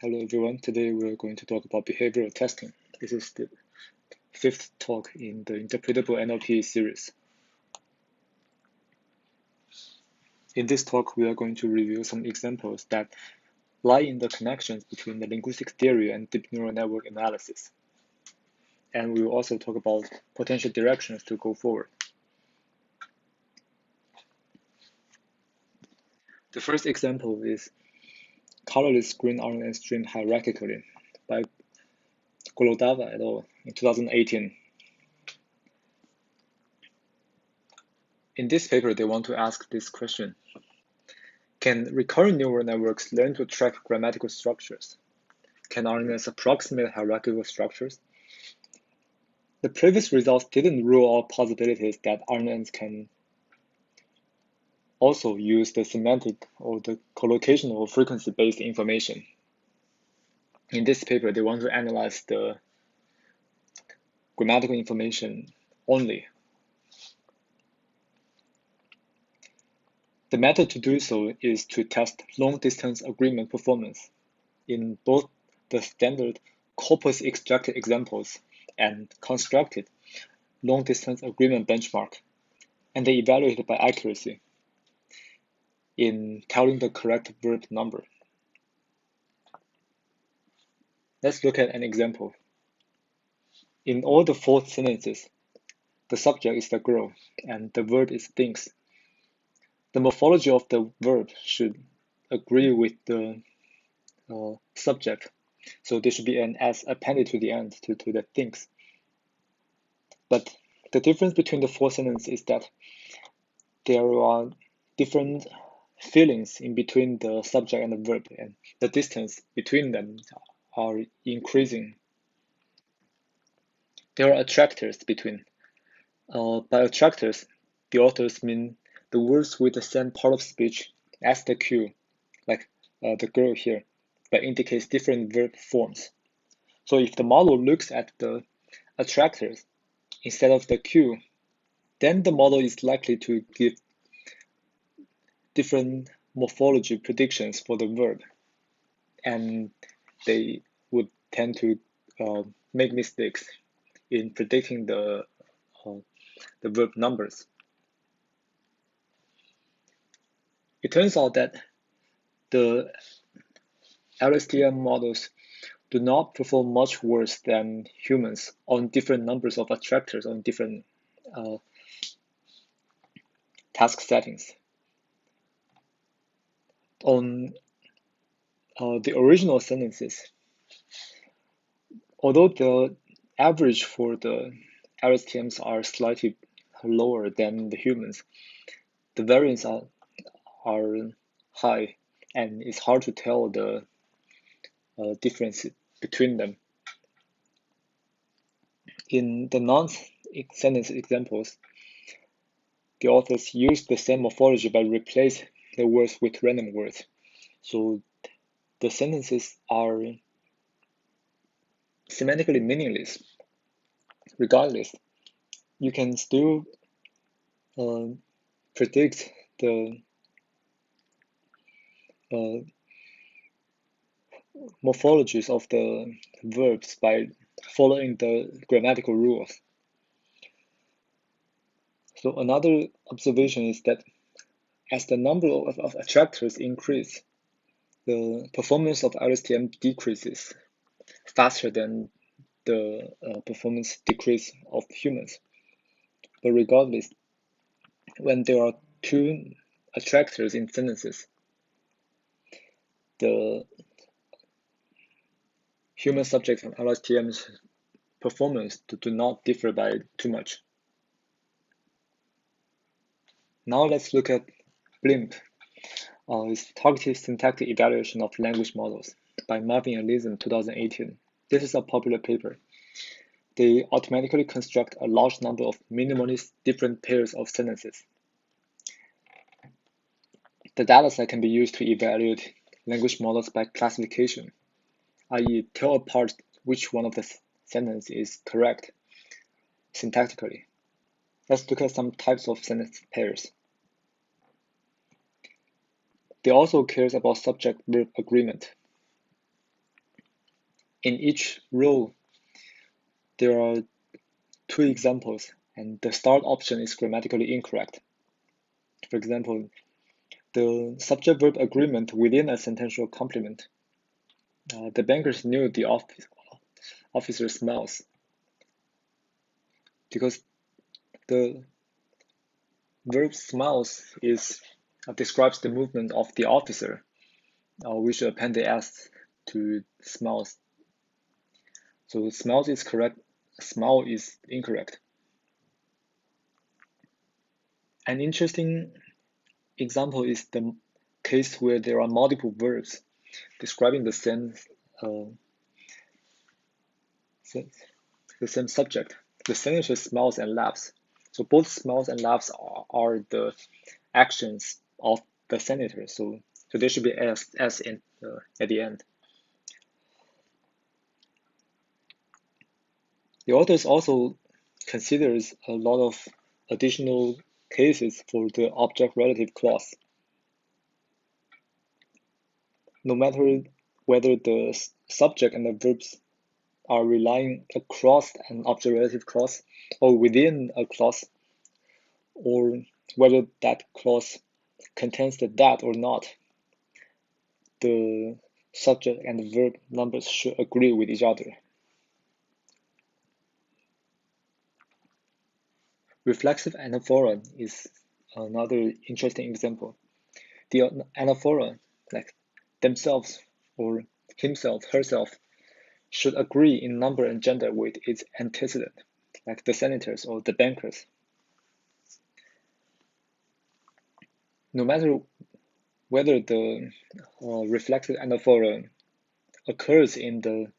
Hello everyone, today we're going to talk about behavioral testing. This is the fifth talk in the interpretable NLP series. In this talk, we are going to review some examples that lie in the connections between the linguistic theory and deep neural network analysis. And we will also talk about potential directions to go forward. The first example is colorless green RNN stream hierarchically by Golodava et al. In 2018. In this paper, they want to ask this question. Can recurrent neural networks learn to track grammatical structures? Can RNNs approximate hierarchical structures? The previous results didn't rule out possibilities that RNNs can also use the semantic or the collocation or frequency-based information. In this paper, they want to analyze the grammatical information only. The method to do so is to test long-distance agreement performance in both the standard corpus extracted examples and constructed long-distance agreement benchmark, and they evaluated by accuracy in telling the correct verb number. Let's look at an example. In all the 4 sentences, the subject is the girl and the verb is thinks. The morphology of the verb should agree with the subject, so there should be an s appended to the end to the thinks. But the difference between the 4 sentences is that there are different feelings in between the subject and the verb, and the distance between them are increasing. There are attractors between. By attractors, the authors mean the words with the same part of speech as the cue, like the girl here, but indicates different verb forms. So if the model looks at the attractors instead of the cue, then the model is likely to give different morphology predictions for the verb, and they would tend to make mistakes in predicting the verb numbers. It turns out that the LSTM models do not perform much worse than humans on different numbers of attractors on different task settings. On the original sentences, although the average for the LSTMs are slightly lower than the humans, the variance are high, and it's hard to tell the difference between them. In the non-sentence examples, the authors use the same morphology but replace the words with random words. So the sentences are semantically meaningless. Regardless, you can still predict the morphologies of the verbs by following the grammatical rules. So another observation is that as the number of attractors increase, the performance of LSTM decreases faster than the performance decrease of humans. But regardless, when there are 2 attractors in sentences, the human subjects and LSTM's performance do not differ by too much. Now let's look at Blimp. It's targeted syntactic evaluation of language models by Marvin and Lizan 2018. This is a popular paper. They automatically construct a large number of minimally different pairs of sentences. The dataset can be used to evaluate language models by classification, i.e. tell apart which one of the sentences is correct syntactically. Let's look at some types of sentence pairs. They also cares about subject-verb agreement. In each row, there are 2 examples, and the start option is grammatically incorrect. For example, the subject-verb agreement within a sentential complement. The bankers knew the officer smiles because the verb smiles describes the movement of the officer. We should append the s to smiles. So smiles is correct, smile is incorrect. An interesting example is the case where there are multiple verbs describing the same subject. The sentence is smiles and laughs. So both smiles and laughs are the actions of the senator. So there should be s in at the end. The authors also considers a lot of additional cases for the object-relative clause. No matter whether the subject and the verbs are relying across an object-relative clause or within a clause, or whether that clause contains the that or not, the subject and the verb numbers should agree with each other. Reflexive anaphora is another interesting example. The anaphora, like themselves or himself, herself, should agree in number and gender with its antecedent, like the senators or the bankers. No matter whether the reflexive anaphora occurs in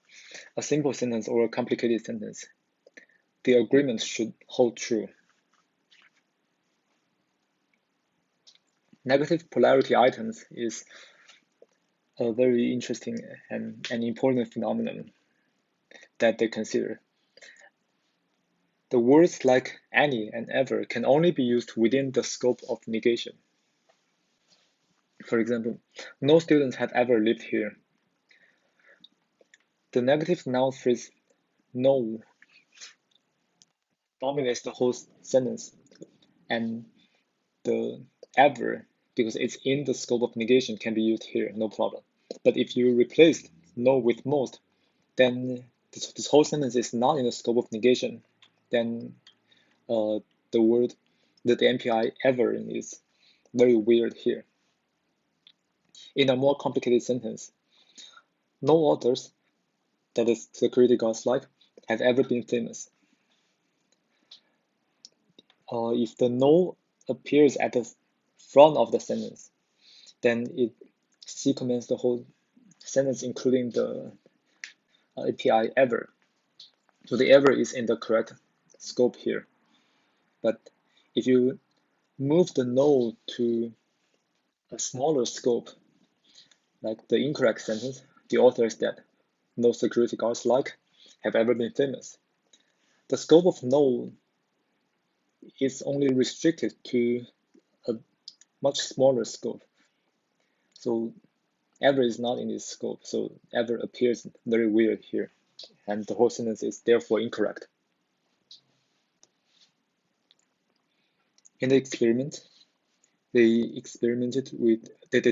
a simple sentence or a complicated sentence, the agreement should hold true. Negative polarity items is a very interesting and important phenomenon that they consider. The words like any and ever can only be used within the scope of negation. For example, no students have ever lived here. The negative noun phrase no dominates the whole sentence, and the ever, because it's in the scope of negation, can be used here, no problem. But if you replace no with most, then this whole sentence is not in the scope of negation. Then the word, the MPI ever is very weird here. In a more complicated sentence, no authors, that is security guards like, have ever been famous. If the no appears at the front of the sentence, then it sequences the whole sentence, including the API ever. So the ever is in the correct scope here. But if you move the no to a smaller scope, like the incorrect sentence, the authors that no security guards like have ever been famous, the scope of no is only restricted to a much smaller scope. So ever is not in this scope, so ever appears very weird here, and the whole sentence is therefore incorrect. In the experiment, they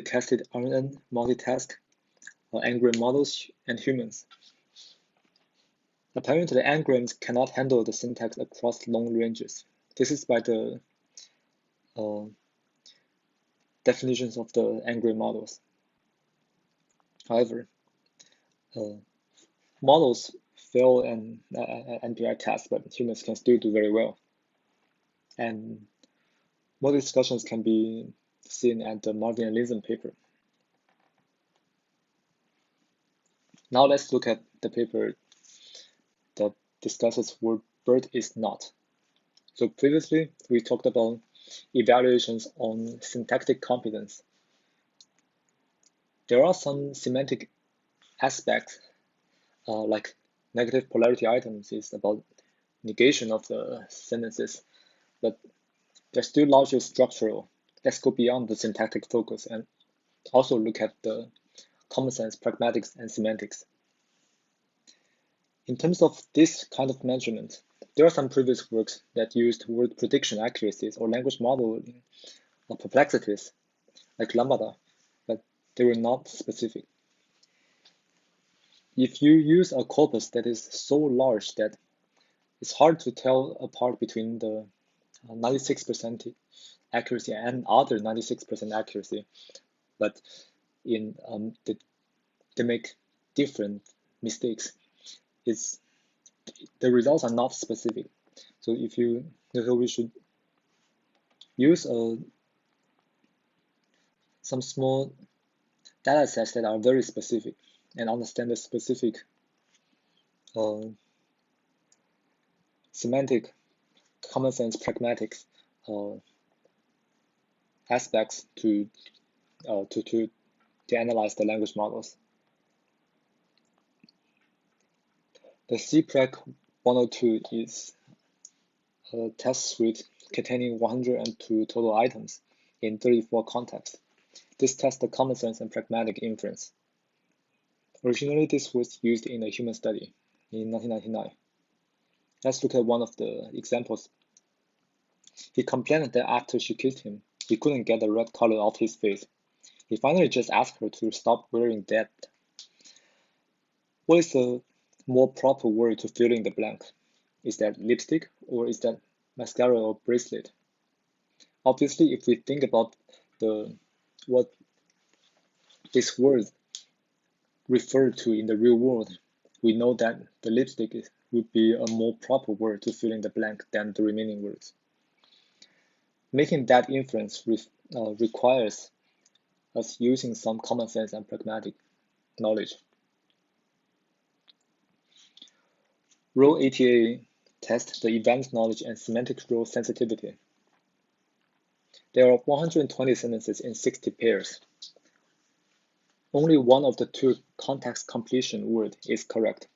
tested RNN, multitask, n-gram models, and humans. Apparently, n-grams cannot handle the syntax across long ranges. This is by the definitions of the n-gram models. However, models fail an NPI test, but humans can still do very well. And more discussions can be seen at the Marvin and Linson paper. Now let's look at the paper that discusses what BERT is not. So previously, we talked about evaluations on syntactic competence. There are some semantic aspects, like negative polarity items is about negation of the sentences, but they're still largely structural. Let's go beyond the syntactic focus and also look at the common sense, pragmatics, and semantics. In terms of this kind of measurement, there are some previous works that used word prediction accuracies or language modeling or perplexities, like Lambda, but they were not specific. If you use a corpus that is so large that it's hard to tell apart between the 96% accuracy and other 96% accuracy, but in they make different mistakes, the results are not specific. So we should use some small data sets that are very specific and understand the specific semantic, common sense, pragmatic aspects to analyze the language models. The CPRAC 102 is a test suite containing 102 total items in 34 contexts. This tests the common sense and pragmatic inference. Originally, this was used in a human study in 1999. Let's look at one of the examples. He complained that after she kissed him, he couldn't get the red color off his face. He finally just asked her to stop wearing that. What is a more proper word to fill in the blank? Is that lipstick or is that mascara or bracelet? Obviously, if we think about what this word referred to in the real world, we know that the lipstick would be a more proper word to fill in the blank than the remaining words. Making that inference requires us using some common sense and pragmatic knowledge. Role ATA tests the event knowledge and semantic role sensitivity. There are 120 sentences in 60 pairs. Only one of the two context completion words is correct.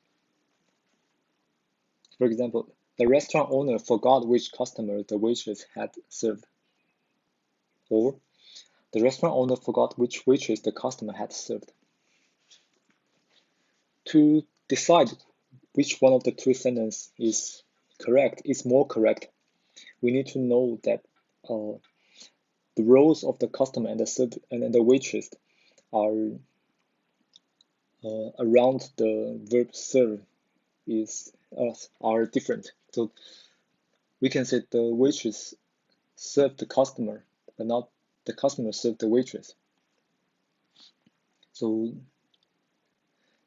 For example, the restaurant owner forgot which customer the waitress had served. Or, the restaurant owner forgot which waitress the customer had served. To decide which one of the two sentences is more correct, we need to know that the roles of the customer and the waitress are around the verb serve are different. So we can say the waitress served the customer, but not the customer served the waitress. So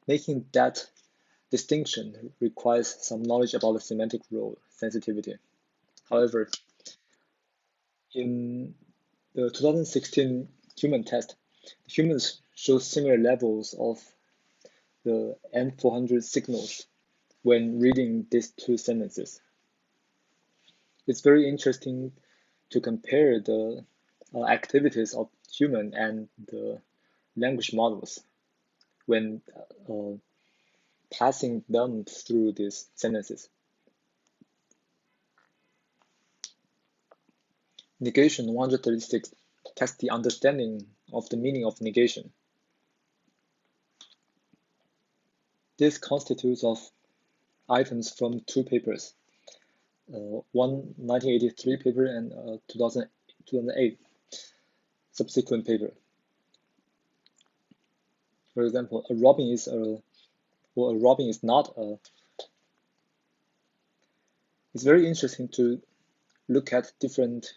making that distinction requires some knowledge about the semantic role sensitivity. However, in the 2016 human test, humans show similar levels of the N400 signals when reading these two sentences. It's very interesting to compare the activities of human and the language models when passing them through these sentences. Negation 136 tests the understanding of the meaning of negation. This constitutes of items from two papers, one 1983 paper and 2008 subsequent paper. For example, a robin is not a. It's very interesting to look at different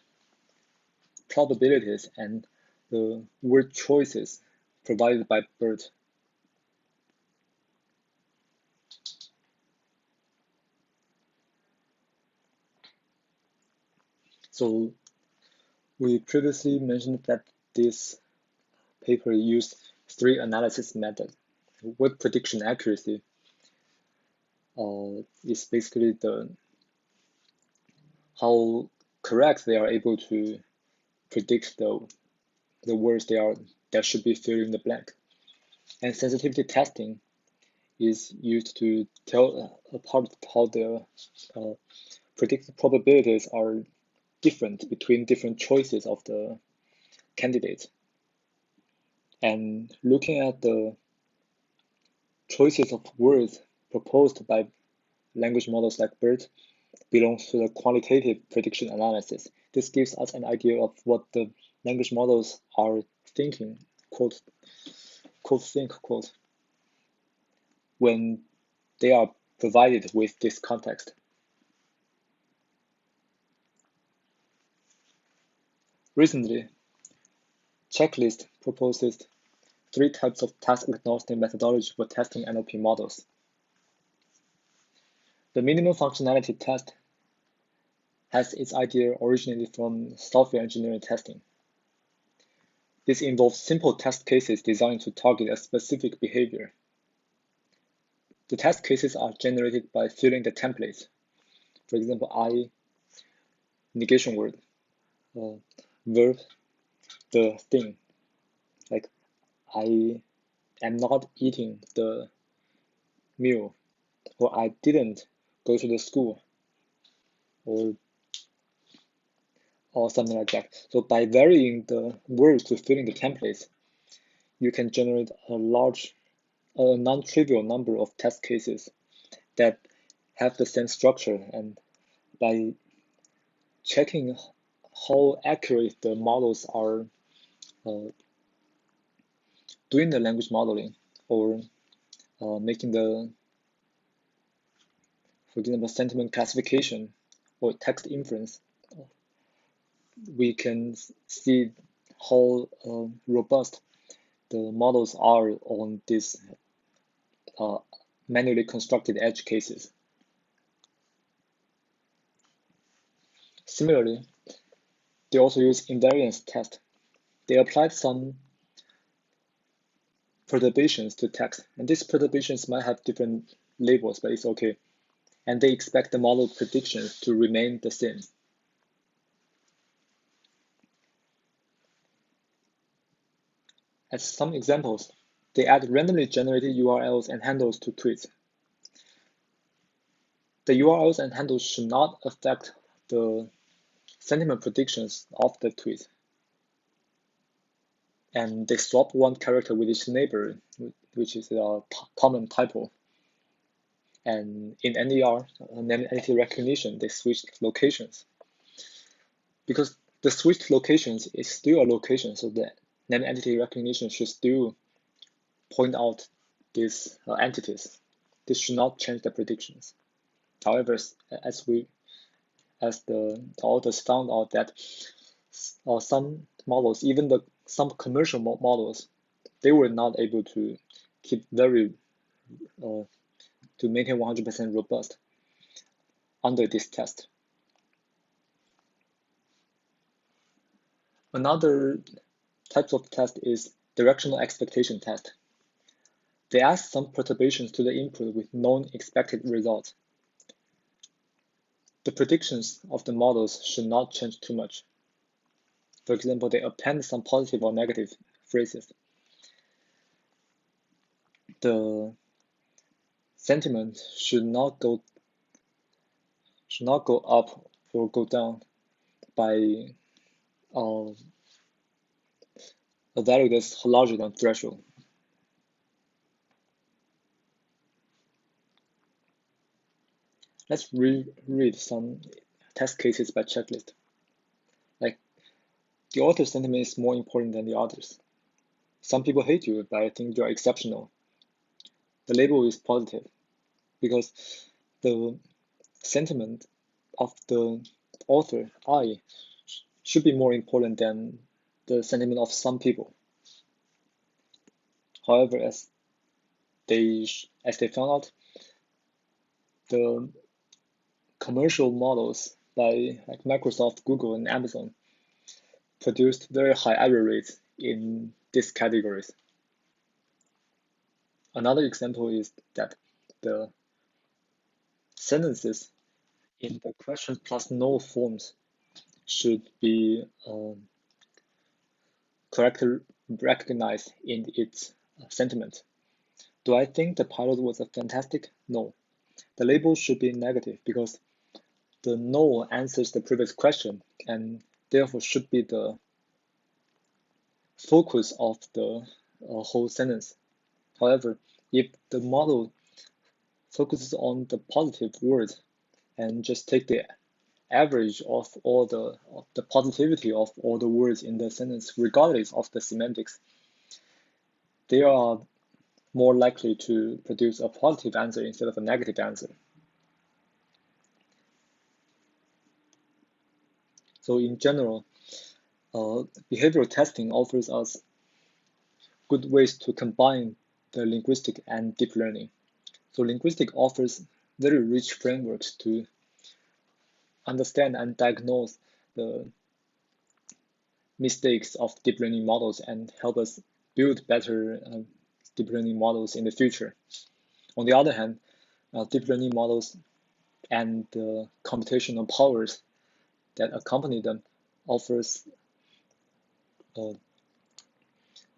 probabilities and the word choices provided by bird. So we previously mentioned that this paper used three analysis methods. Word prediction accuracy is basically how correct they are able to predict the words that should be filled in the blank. And sensitivity testing is used to tell apart how the predicted probabilities are different between different choices of the candidates. And looking at the choices of words proposed by language models like BERT belong to the qualitative prediction analysis. This gives us an idea of what the language models are thinking, quote, when they are provided with this context. Recently, Checklist proposes 3 types of task-agnostic methodology for testing NLP models. The minimum functionality test has its idea originally from software engineering testing. This involves simple test cases designed to target a specific behavior. The test cases are generated by filling the templates. For example, negation word, verb, the thing. Like, I am not eating the meal, or I didn't go to the school, or something like that. So by varying the words to fill in the templates, you can generate a non-trivial number of test cases that have the same structure. And by checking how accurate the models are doing the language modeling, or making the, for example, sentiment classification or text inference, we can see how robust the models are on these manually constructed edge cases. Similarly, they also use invariance test. They applied some perturbations to text, and these perturbations might have different labels, but it's okay. And they expect the model predictions to remain the same. As some examples, they add randomly generated URLs and handles to tweets. The URLs and handles should not affect the sentiment predictions of the tweet. And they swap one character with its neighbor, which is a common typo. And in NER, name entity recognition, they switched locations. Because the switched locations is still a location, so the name entity recognition should still point out these entities. This should not change the predictions. However, as the authors found out that some models, even some commercial models, they were not able to keep to maintain 100% robust under this test. Another type of test is directional expectation test. They ask some perturbations to the input with known expected results. The predictions of the models should not change too much. For example, they append some positive or negative phrases. The sentiment should not go up or go down by a value that's larger than threshold. Let's reread some test cases by checklist. Like, the author's sentiment is more important than the others. Some people hate you, but I think you are exceptional. The label is positive because the sentiment of the author, I, should be more important than the sentiment of some people. However, as they found out, the commercial models by like Microsoft, Google, and Amazon produced very high error rates in these categories. Another example is that the sentences in the question plus no forms should be correctly recognized in its sentiment. Do I think the pilot was a fantastic? No. The label should be negative because the no answers the previous question and therefore should be the focus of the whole sentence. However, if the model focuses on the positive word and just take the average of the positivity of all the words in the sentence, regardless of the semantics, they are more likely to produce a positive answer instead of a negative answer. So in general, behavioral testing offers us good ways to combine the linguistic and deep learning. So linguistic offers very rich frameworks to understand and diagnose the mistakes of deep learning models and help us build better deep learning models in the future. On the other hand, deep learning models and the computational powers that accompany them offers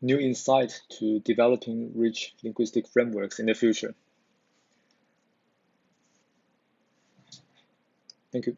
new insight to developing rich linguistic frameworks in the future. Thank you.